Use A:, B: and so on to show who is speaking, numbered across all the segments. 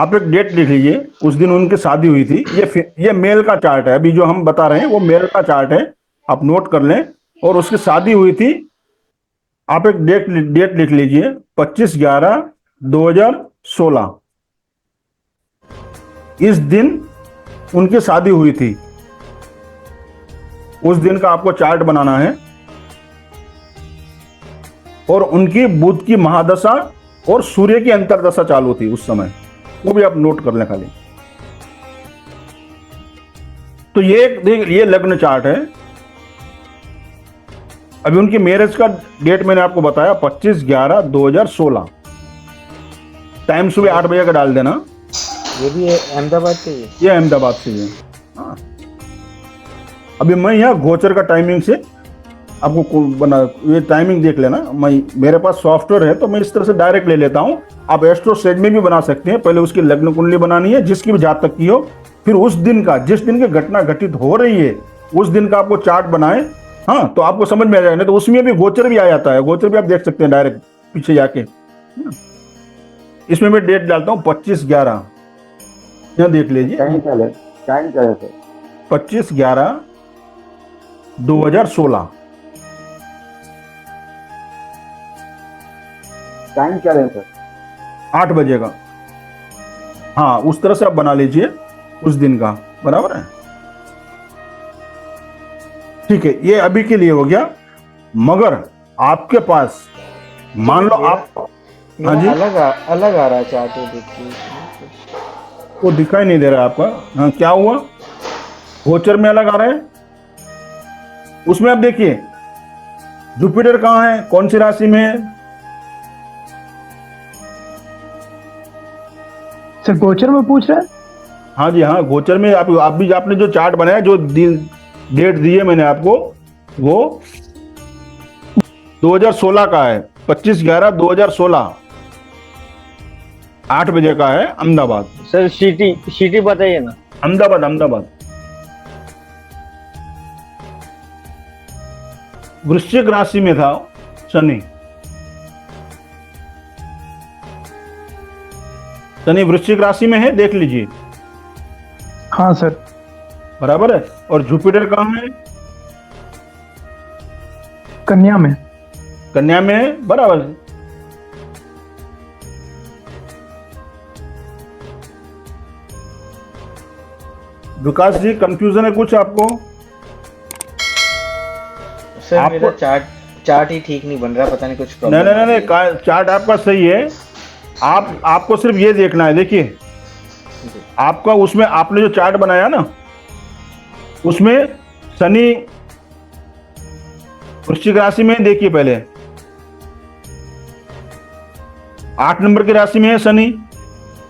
A: आप एक डेट लिख लीजिए, उस दिन उनकी शादी हुई थी। ये मेल का चार्ट है, अभी जो हम बता रहे हैं वो मेल का चार्ट है, आप नोट कर लें। और उसकी शादी हुई थी, आप एक डेट लिख लीजिए, 25/11/2016। इस दिन उनकी शादी हुई थी, उस दिन का आपको चार्ट बनाना है। और उनकी बुध की महादशा और सूर्य की अंतरदशा चालू थी उस समय, वो भी आप नोट कर लें खाली। तो ये लग्न चार्ट है। अभी उनकी मैरिज का डेट मैंने आपको बताया 25/11/2016। टाइम सुबह 8 बजे का डाल देना।
B: ये भी अहमदाबाद से ही है?
A: ये अहमदाबाद से है। हाँ, अभी मैं यहाँ गोचर का टाइमिंग से आपको बना, ये टाइमिंग देख लेना। मेरे पास सॉफ्टवेयर है तो मैं इस तरह से डायरेक्ट ले लेता हूँ। आप एस्ट्रो सेज में भी बना सकते हैं। पहले उसकी लग्न कुंडली बनानी है, जिसकी भी जातक की हो, फिर उस दिन का, जिस दिन की घटना घटित हो रही है उस दिन का आपको चार्ट बनाए। हाँ, तो आपको समझ में आ जाएगा। तो उसमें भी गोचर भी आ जाता है, गोचर भी आप देख सकते हैं डायरेक्ट पीछे जाके। इसमें मैं डेट डालता हूँ 25/11, यहाँ देख लीजिए।
C: टाइम क्या है सर?
A: 25/11/2016।
C: टाइम क्या है सर?
A: 8 बजे का। हाँ, उस तरह से आप बना लीजिए उस दिन का, बराबर है। ठीक है, ये अभी के लिए हो गया। मगर आपके पास मान लो आप, हाँ जी,
B: अलग आ रहा है चार्ट, देखिए
A: वो दिखाई नहीं दे रहा है आपका। हाँ, क्या हुआ? गोचर में अलग आ रहा है। उसमें आप देखिए जुपिटर कहाँ है, कौन सी राशि में है?
D: सर गोचर में पूछ रहे हैं?
A: हाँ जी, हाँ, गोचर में। आप भी आपने जो चार्ट बनाया, जो डेट दी है मैंने आपको, वो 2016 का है। 25/11/2016, 8 बजे का है, अहमदाबाद।
B: सर सिटी बताइए ना।
A: अहमदाबाद। वृश्चिक राशि में था शनि वृश्चिक राशि में है, देख लीजिए।
D: हाँ सर।
A: बराबर है। और जुपिटर कहाँ है?
D: कन्या में।
A: कन्या में है, बराबर है। विकास जी, कंफ्यूजन है कुछ आपको?
B: सर मेरा चार्ट ही ठीक नहीं बन रहा, पता नहीं कुछ प्रॉब्लम।
A: नहीं, चार्ट आपका सही है। आपको सिर्फ ये देखना है, देखिए आपका उसमें आपने जो चार्ट बनाया ना, उसमें शनि वृश्चिक राशि में, देखिए पहले 8 नंबर की राशि में है शनि।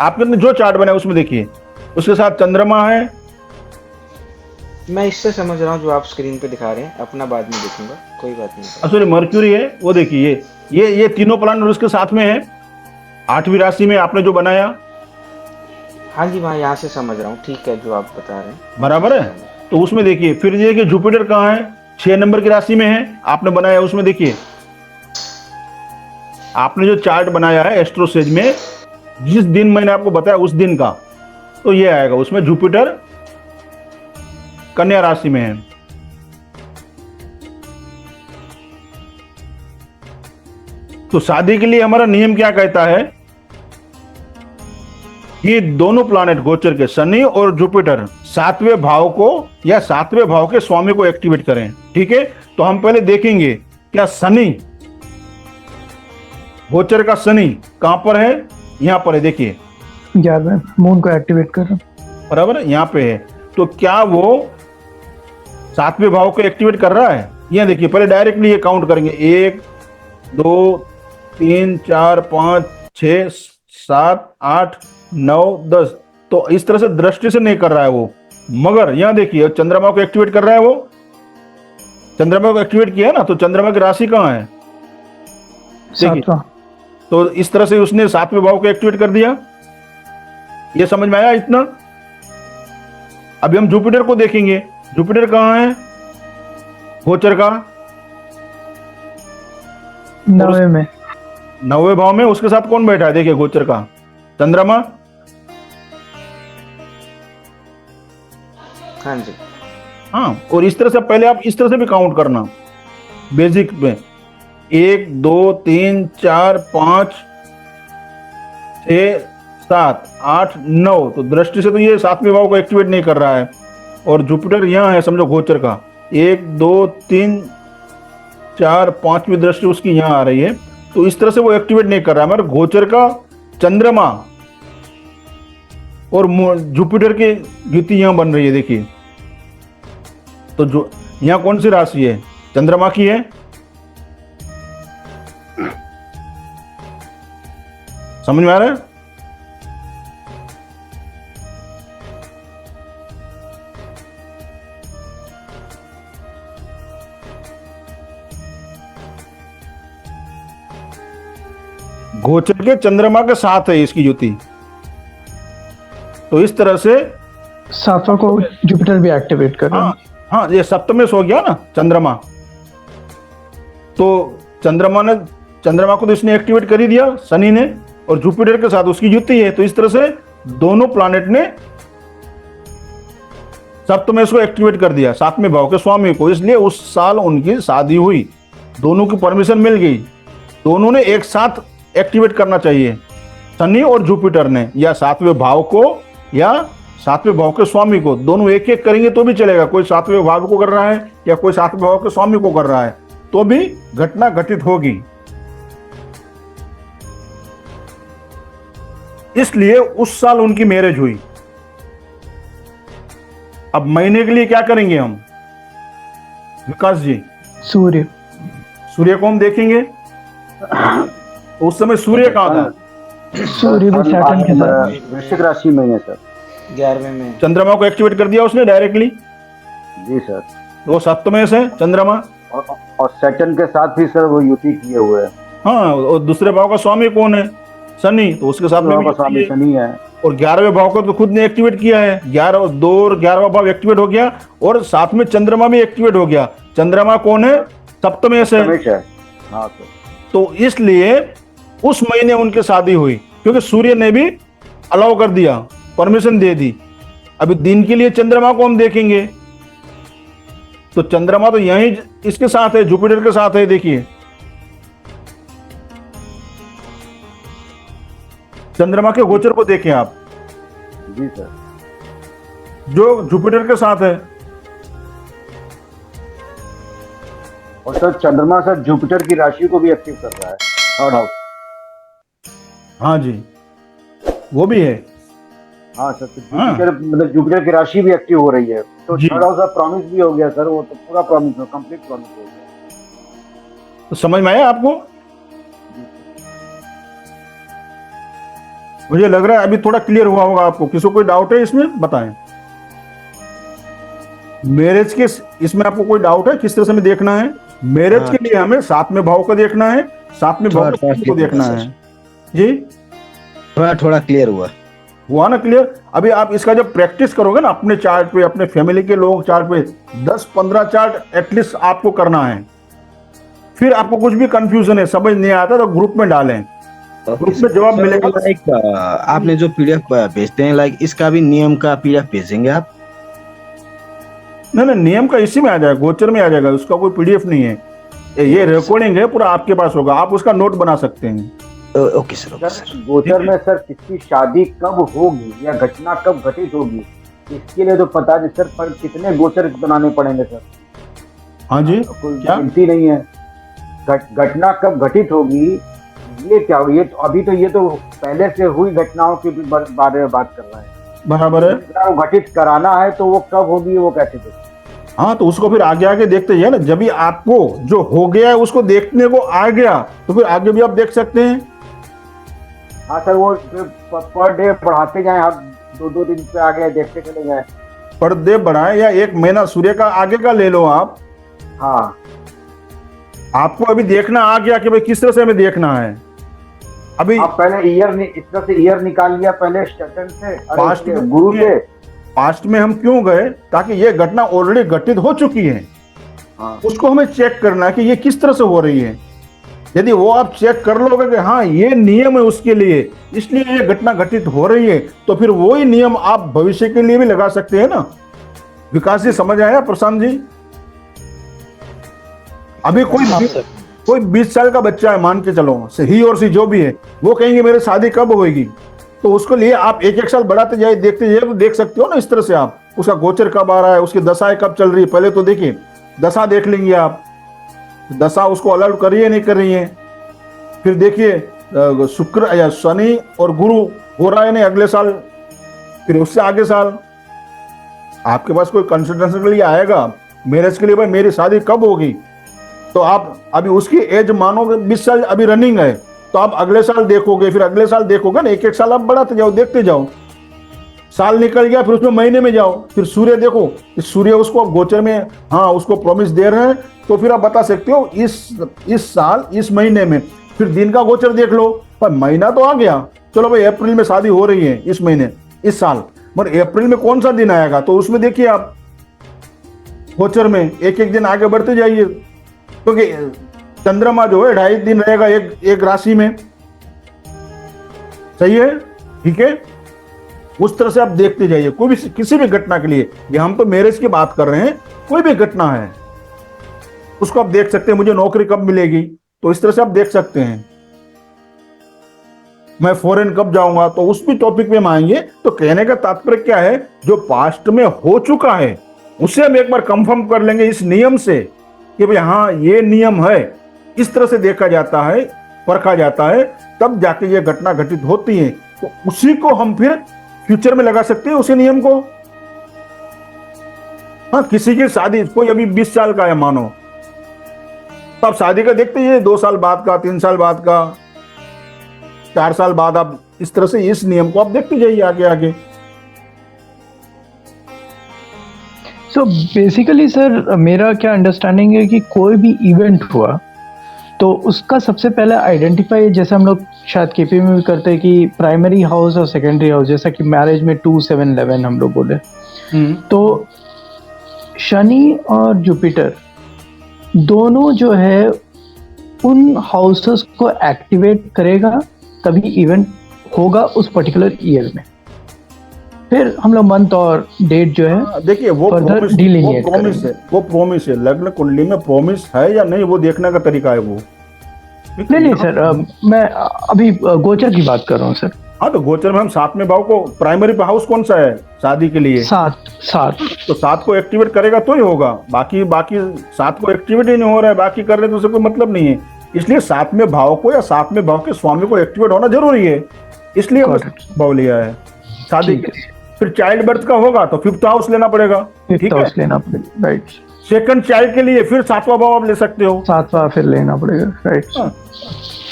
A: आपने जो चार्ट बनाया उसमें देखिए, उसके साथ चंद्रमा है।
B: मैं इससे समझ रहा हूँ जो आप स्क्रीन पे दिखा रहे हैं, अपना बाद में देखूंगा, कोई बात नहीं।
A: सॉरी, मर्क्यूरी है, वो देखिए ये तीनों प्लानेट उसके साथ में है 8वीं राशि में, आपने जो बनाया।
B: हाँ जी, मैं यहाँ से समझ रहा हूँ, ठीक है जो आप बता रहे हैं,
A: बराबर है। तो उसमें देखिए, फिर ये कि जुपिटर कहाँ है, 6 नंबर की राशि में है, आपने बनाया उसमें देखिए। आपने जो चार्ट बनाया है एस्ट्रोसेज में, जिस दिन मैंने आपको बताया उस दिन का, तो ये आएगा उसमें। जुपिटर कन्या राशि में है। तो शादी के लिए हमारा नियम क्या कहता है कि दोनों प्लैनेट गोचर के, शनि और जुपिटर, 7वें भाव को या 7वें भाव के स्वामी को एक्टिवेट करें। ठीक है, तो हम पहले देखेंगे क्या शनि, गोचर का शनि कहां पर है? यहां पर है, देखिए
D: 11 मून को एक्टिवेट कर रहा हूं।
A: बराबर है, यहां पे है। तो क्या वो 7वें भाव को एक्टिवेट कर रहा है? यहां देखिए, पहले डायरेक्टली ये काउंट करेंगे, 1 2 3 4 5 6 7 8 9 10। तो इस तरह से दृष्टि से नहीं कर रहा है वो, मगर यहां देखिए चंद्रमा को एक्टिवेट कर रहा है। वो चंद्रमा को एक्टिवेट किया ना, तो चंद्रमा की राशि कहां है?
D: सातवां।
A: तो इस तरह से उसने 7वें भाव को एक्टिवेट कर दिया। ये समझ में आया इतना? अभी हम जुपिटर को देखेंगे। जुपिटर कहां है गोचर का?
D: 9वें में।
A: 9वें भाव में। उसके साथ कौन बैठा है? देखिए गोचर का चंद्रमा।
B: हाँ जी।
A: हाँ, और इस तरह से पहले आप इस तरह से भी काउंट करना बेसिक में, 1 2 3 4 5 6 7 8 9, तो दृष्टि से तो ये सातवें भाव को एक्टिवेट नहीं कर रहा है, और जुपिटर यहाँ है समझो गोचर का, 1 2 3 4 5वीं दृष्टि उसकी यहाँ आ रही है, तो इस तरह से वो एक्टिवेट नहीं कर रहा है। मगर गोचर का चंद्रमा और जुपिटर की युति यहाँ बन रही है, देखिए। तो जो यहाँ कौन सी राशि है, चंद्रमा की है, समझ में आ रहा है? गोचर के चंद्रमा के साथ है इसकी युति, तो इस तरह से
D: 7वां को जुपिटर भी एक्टिवेट कर रहा
A: हाँ
D: है।
A: हाँ, ये सप्तमेश हो गया ना चंद्रमा, तो चंद्रमा को तो इसने एक्टिवेट कर ही दिया शनि ने, और जुपिटर के साथ उसकी युति है, तो इस तरह से दोनों प्लैनेट ने सप्तमेश को एक्टिवेट कर दिया, सातवें भाव के स्वामी को। इसलिए उस साल उनकी शादी हुई, दोनों की परमिशन मिल गई, दोनों ने एक साथ एक्टिवेट करना चाहिए, शनि और जुपिटर ने, या सातवें भाव को या सातवें भाव के स्वामी को, दोनों एक एक करेंगे तो भी चलेगा। कोई सातवें भाव को कर रहा है या कोई सातवें भाव के स्वामी को कर रहा है, तो भी घटना घटित होगी। इसलिए उस साल उनकी मैरिज हुई। अब महीने के लिए क्या करेंगे हम विकास जी? सूर्य को हम देखेंगे, तो उस समय सूर्य कहाँ था?
D: सूर्य भी सैटर्न के साथ
C: वृश्चिक राशि में है सर।
B: 11वें में
A: चंद्रमा को एक्टिवेट कर दिया उसने डायरेक्टली,
C: जी सर।
A: वो सप्तमेश है चंद्रमा,
C: और सैटर्न के साथ भी सर वो युति किए हुए हैं।
A: हाँ, और दूसरे भाव का स्वामी कौन है? शनि, तो उसके साथ में भी
C: स्वामी
A: युति है।
C: शनि है।
A: और 11वें भाव को तो खुद ने एक्टिवेट किया है, 11 और 2 और 11वां भाव एक्टिवेट हो गया, और साथ में चंद्रमा भी एक्टिवेट हो गया। चंद्रमा कौन है? सप्तमेश है।
C: हाँ सर।
A: तो इसलिए उस महीने उनकी शादी हुई, क्योंकि सूर्य ने भी अलाउ कर दिया, परमिशन दे दी। अभी दिन के लिए चंद्रमा को हम देखेंगे, तो चंद्रमा तो यहीं इसके साथ है, जुपिटर के साथ है। देखिए चंद्रमा के गोचर को देखें आप,
C: जी सर।
A: जो जुपिटर के साथ है।
C: और सर चंद्रमा सर जुपिटर की राशि को भी एक्टिव कर रहा है, थर्ड हाउस।
A: हाँ जी, वो भी है।
C: हाँ सर, तो जुपिटर मतलब जुपिटर की राशि भी एक्टिव हो रही है, तो
A: जी।
C: थर्ड हाउस का प्रॉमिस भी हो गया सर, वो तो पूरा प्रॉमिस, कंप्लीट प्रॉमिस हो गया।
A: तो समझ में आया आपको? मुझे लग रहा है अभी थोड़ा क्लियर हुआ होगा आपको। किसी को कोई डाउट है इसमें, बताएं। मैरिज के इसमें आपको कोई डाउट है किस तरह से हमें देखना है? मैरिज के लिए हमें सातवें भाव को देखना है, सातवें भाव को देखना है। जी,
E: थोड़ा क्लियर हुआ
A: ना क्लियर? अभी आप इसका जब प्रैक्टिस करोगे ना अपने चार्ट पे, अपने फैमिली के लोग चार्ट पे, 10-15 चार्ट एटलीस्ट आपको करना है। फिर आपको कुछ भी कंफ्यूजन है, समझ नहीं आता, तो ग्रुप में डालें, ग्रुप में जवाब मिलेगा।
E: लाइक आपने जो पीडीएफ भेजते हैं, लाइक इसका भी नियम का पीडीएफ भेजेंगे आप?
A: नहीं, नियम का इसी में आ जाएगा, गोचर में आ जाएगा, उसका कोई पीडीएफ नहीं है। ये रिकॉर्डिंग है, पूरा आपके पास होगा, आप उसका नोट बना सकते हैं।
E: Okay sir.
C: गोचर में सर किसकी शादी कब होगी या घटना कब घटित होगी, इसके लिए तो पता नहीं सर, पर कितने गोचर बनाने पड़ेंगे सर?
A: हाँ जी,
C: कोई
A: क्या
C: गिनती नहीं है। घटना कब घटित होगी, ये क्या, ये तो अभी तो ये तो पहले से हुई घटनाओं के बारे में बात कर रहे हैं।
A: बराबर है।
C: घटना को घटित कराना है तो वो कब होगी, वो कैसे देखें?
A: हाँ, तो उसको फिर आगे आगे देखते हैं ना। जब भी आपको जो हो गया है उसको देखने को आ गया, तो फिर आगे भी आप देख सकते हैं।
C: हाँ सर, वो पर डे बढ़ाते जाए, आप 2-2 दिन पे आगे देखते चले जाए।
A: पर डे बढ़ाए या 1 महीना सूर्य का आगे का ले लो आप।
C: हाँ,
A: आपको अभी देखना आ गया कि भाई किस तरह से हमें देखना है। अभी
C: आप पहले इस तरह से ईयर निकाल लिया पहले स्टेटन से,
A: पास्ट में
C: गुरु से।
A: पास्ट में हम क्यों गए? ताकि ये घटना ऑलरेडी घटित हो चुकी है,
C: हाँ।
A: उसको हमें चेक करना है कि ये किस तरह से हो रही है। यदि वो आप चेक कर लोगे कि हाँ ये नियम है उसके लिए, इसलिए ये घटना घटित हो रही है, तो फिर वही नियम आप भविष्य के लिए भी लगा सकते हैं ना। विकास जी समझ आया प्रशांत जी? अभी कोई 20 साल का बच्चा है, मान के चलो, ही और सी जो भी है, वो कहेंगे मेरी शादी कब होगी, तो उसके लिए आप एक एक साल बढ़ाते जाइए, देखते जाइए, तो देख सकते हो ना इस तरह से आप उसका गोचर कब आ रहा है, उसकी दशाएं कब चल रही है। पहले तो देखिए दशा देख लेंगे आप, दशा उसको अलाउड कर रही है नहीं कर रही है। फिर देखिए शुक्र या शनि और गुरु हो रहा है नहीं अगले साल, फिर उससे आगे साल आपके पास कोई कंसल्टेशन के लिए आएगा मैरिज के लिए, भाई मेरी शादी कब होगी, तो आप अभी उसकी एज मानोगे 20 साल अभी रनिंग है, तो आप अगले साल देखोगे, फिर अगले साल देखोगे ना, एक एक साल आप बढ़ाते जाओ, देखते जाओ। साल निकल गया, फिर उसमें महीने में जाओ, फिर सूर्य देखो, इस सूर्य उसको गोचर में हाँ उसको प्रॉमिस दे रहे हैं, तो फिर आप बता सकते हो इस साल इस महीने में, फिर दिन का गोचर देख लो, पर महीना तो आ गया, चलो भाई अप्रैल में शादी हो रही है इस महीने इस साल, मगर अप्रैल में कौन सा दिन आएगा, तो उसमें देखिए आप गोचर में एक एक दिन आगे बढ़ते जाइए, क्योंकि चंद्रमा जो है 2.5 दिन रहेगा एक राशि में, सही है, ठीक है। उस तरह से आप देखते जाइए, कोई भी किसी भी घटना के लिए, ये हम तो मैरिज की बात कर रहे हैं, कोई भी घटना है उसको आप देख सकते हैं, मुझे नौकरी कब मिलेगी, तो इस तरह से आप देख सकते हैं, मैं फॉरेन कब जाऊंगा, तो उस भी टॉपिक में हम आएंगे। तो कहने का तात्पर्य क्या है, जो पास्ट में हो चुका है उसे हम एक बार कंफर्म कर लेंगे इस नियम से कि भाई हाँ ये नियम है, इस तरह से देखा जाता है, परखा जाता है, तब जाके ये घटना घटित होती है, तो उसी को हम फिर फ्यूचर में लगा सकते हैं, उसी नियम को। हाँ किसी की शादी, कोई अभी 20 साल का है मानो, तो आप शादी का देखते हैं 2 साल बाद का, 3 साल बाद का, 4 साल बाद, आप इस तरह से इस नियम को आप देखते जाइए आगे आगे।
D: सो बेसिकली सर मेरा क्या अंडरस्टैंडिंग है कि कोई भी इवेंट हुआ तो उसका सबसे पहले आइडेंटिफाई, जैसे हम लोग शायद केपी में भी करते हैं कि प्राइमरी हाउस और सेकेंडरी हाउस, जैसा कि मैरिज में 2, 7, 11 हम लोग बोले, तो शनि और जुपिटर दोनों जो है उन हाउसेस को एक्टिवेट करेगा, तभी इवेंट होगा उस पर्टिकुलर ईयर में। फिर हम लोग मंथ और डेट जो है
A: देखिए वो प्रॉमिस है, लग्न कुंडली में प्रॉमिस है या नहीं, वो देखने का तरीका है वो।
D: नहीं सर, मैं अभी गोचर की बात कर रहा हूँ सर।
A: हाँ तो गोचर में हम 7वें भाव को, प्राइमरी हाउस कौन सा है शादी के लिए,
D: 7
A: तो 7 को एक्टिवेट करेगा तो ही होगा, बाकी 7 को एक्टिवेट ही नहीं हो रहा है, बाकी कर रहे तो उसे कोई मतलब नहीं है। इसलिए 7वें भाव को या 7वें भाव के स्वामी को एक्टिवेट होना जरूरी है, इसलिए भाव लिया है शादी के लिए। फिर चाइल्ड बर्थ का होगा तो 5th हाउस लेना पड़ेगा, ठीक है,
D: लेना पड़ेगा, राइट।
A: सेकंड चाइल्ड के लिए फिर 7वां भाव आप ले सकते हो,
D: 7वां फिर लेना पड़ेगा, राइट।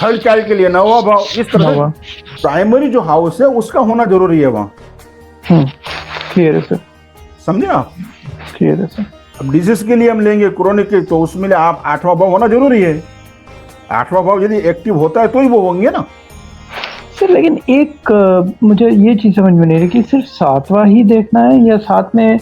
A: थर्ड चाइल्ड के लिए 9वां भाव, इस तरह प्राइमरी जो हाउस है उसका होना जरूरी है वहाँ।
D: क्लियर है सर,
A: समझे आप?
D: क्लियर है सर।
A: अब डिजीज के लिए हम लेंगे क्रोनिक के, तो उसमें आप 8वां भाव होना जरूरी है। 8वां भाव यदि एक्टिव होता है तो ही वो होंगे ना
D: सर। लेकिन एक मुझे ये चीज समझ में नहीं रही कि सिर्फ 7वां ही देखना है या साथ में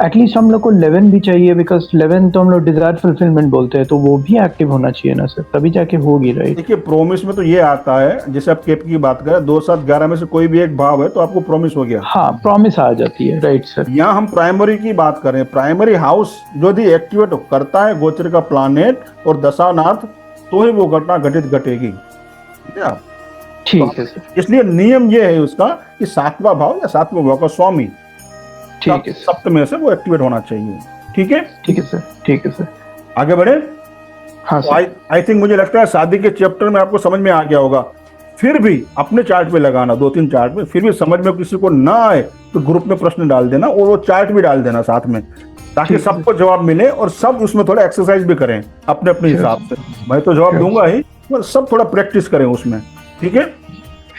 D: एटलीस्ट हम लोग को 11 भी चाहिए, बिकॉज 11 तो हम लोग डिजायर फुलफिलमेंट बोलते हैं, तो वो भी एक्टिव होना चाहिए ना सर, तभी जाके होगी, राइट।
A: देखिए प्रोमिस में तो ये आता है, जैसे आप केप की बात करें 2, 7, 11 में से कोई भी एक भाव है तो आपको प्रॉमिस हो गया,
D: हाँ प्रॉमिस आ जाती है, राइट सर।
A: यहाँ हम प्राइमरी की बात करें, प्राइमरी हाउस जो भी एक्टिवेट करता है गोचर का प्लानेट और दशानाथ, तो ही वो घटना घटित घटेगी,
D: ठीक है सर।
A: इसलिए नियम ये है उसका कि 7वां भाव या 7वें भाव का स्वामी,
D: ठीक है सर,
A: सप्तम से वो एक्टिवेट होना चाहिए, ठीक है,
D: ठीक है सर, ठीक है सर।
A: आगे बढ़े।
D: हाँ सर।
A: आई थिंक मुझे लगता है शादी के चैप्टर में आपको समझ में आ गया होगा। फिर भी अपने चार्ट पे लगाना, 2-3 चार्ट में, फिर भी समझ में किसी को ना आए तो ग्रुप में प्रश्न डाल देना और वो चार्ट भी डाल देना साथ में, ताकि सबको जवाब मिले और सब उसमें थोड़ा एक्सरसाइज भी करें अपने अपने हिसाब से। मैं तो जवाब दूंगा ही, पर सब थोड़ा प्रैक्टिस करें उसमें, ठीक है।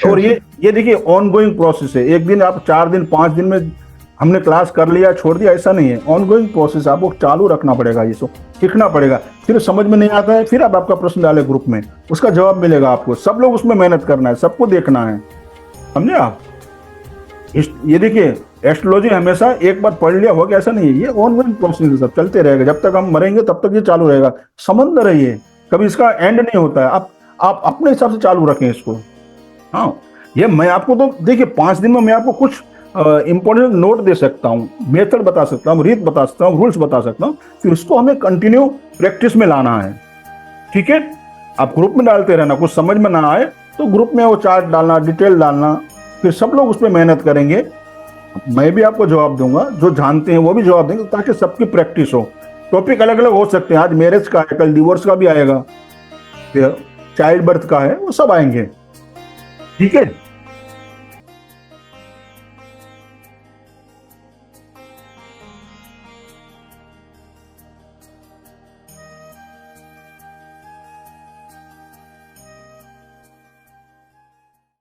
A: और ये देखिए ऑन गोइंग प्रोसेस है, एक दिन आप 4 दिन 5 दिन में हमने क्लास कर लिया छोड़ दिया, ऐसा नहीं है, ऑन गोइंग प्रोसेस, आपको चालू रखना पड़ेगा, ये सब सीखना पड़ेगा। फिर समझ में नहीं आता है, फिर आप आपका प्रश्न डालें ग्रुप में, उसका जवाब मिलेगा आपको। सब लोग उसमें मेहनत करना है, सबको देखना है, समझे आप। ये देखिए एस्ट्रोलॉजी हमेशा एक बार पढ़ लिया हो गया, ऐसा नहीं है, ये ऑन गोइंग प्रोसेस सब चलते रहेगा, जब तक हम मरेंगे तब तक ये चालू रहेगा, समंदर है ये, कभी इसका एंड नहीं होता है। आप अपने हिसाब से चालू रखें इसको। हाँ ये मैं आपको तो देखिए 5 दिन में मैं आपको कुछ इंपॉर्टेंट नोट दे सकता हूँ, मेथड बता सकता हूँ, रीत बता सकता हूँ, रूल्स बता सकता हूँ, फिर उसको हमें कंटिन्यू प्रैक्टिस में लाना है। ठीक है, आप ग्रुप में डालते रहना, कुछ समझ में ना आए तो ग्रुप में वो चार्ट डालना, डिटेल डालना, फिर सब लोग उस पर मेहनत करेंगे। मैं भी आपको जवाब दूंगा, जो जानते हैं वो भी जवाब देंगे, ताकि सबकी प्रैक्टिस हो। टॉपिक अलग अलग हो सकते हैं, आज मैरिज का है, कल डिवोर्स का भी आएगा, फिर चाइल्ड बर्थ का है, वो सब आएंगे। ठीक है।